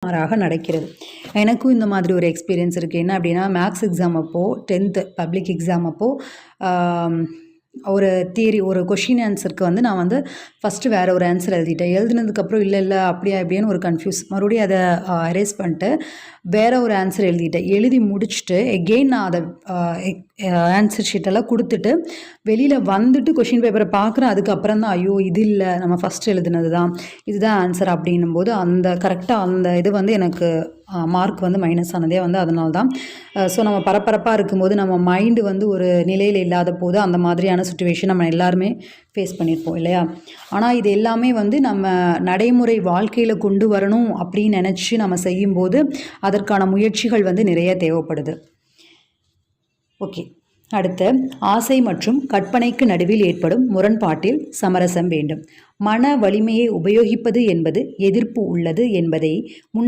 நேர்மாறாக நடக்கிறது. எனக்கும் இந்த மாதிரி ஒரு எக்ஸ்பீரியன்ஸ் இருக்குது. என்ன அப்படின்னா, மேக்ஸ் எக்ஸாம் அப்போது 10th பப்ளிக் எக்ஸாம் அப்போது ஒரு தியரி ஒரு கொஷின் ஆன்சருக்கு வந்து நான் வந்து ஃபஸ்ட்டு வேறு ஒரு ஆன்சர் எழுதிட்டேன். எழுதுனதுக்கப்புறம் இல்லை அப்படியா இப்படியான்னு ஒரு கன்ஃபியூஸ். மறுபடியும் அதை எரேஸ் பண்ணிட்டு வேறு ஒரு ஆன்சர் எழுதிட்டேன். எழுதி முடிச்சுட்டு எகெயின் நான் அதை ஆன்சர் ஷீட்டெல்லாம் கொடுத்துட்டு வெளியில் வந்துட்டு கொஷின் பேப்பரை பார்க்குறேன். அதுக்கப்புறம் தான் ஐயோ இது இல்லை, நம்ம ஃபஸ்ட் எழுதுனது தான், இதுதான் ஆன்சர் அப்படின்னும் போது கரெக்டாக அந்த இது வந்து எனக்கு மார்க் வந்து மைனஸ் ஆனதே வந்து அதனால தான். ஸோ நம்ம பரபரப்பாக இருக்கும்போது நம்ம மைண்டு வந்து ஒரு நிலையில் இல்லாத போது அந்த மாதிரியான சுச்சுவேஷன் நம்ம எல்லாருமே ஃபேஸ் பண்ணியிருப்போம் இல்லையா? ஆனால் இது எல்லாமே வந்து நம்ம நடைமுறை வாழ்க்கையில் கொண்டு வரணும் அப்படின்னு நினச்சி நம்ம செய்யும்போது அதற்கான முயற்சிகள் வந்து நிறைய தேவைப்படுது. ஓகே, அடுத்து ஆசை மற்றும் கற்பனைக்கு நடுவில் ஏற்படும் முரண்பாட்டில் சமரசம் வேண்டும். மன வலிமையை உபயோகிப்பது என்பது எதிர்ப்பு உள்ளது என்பதை முன்ன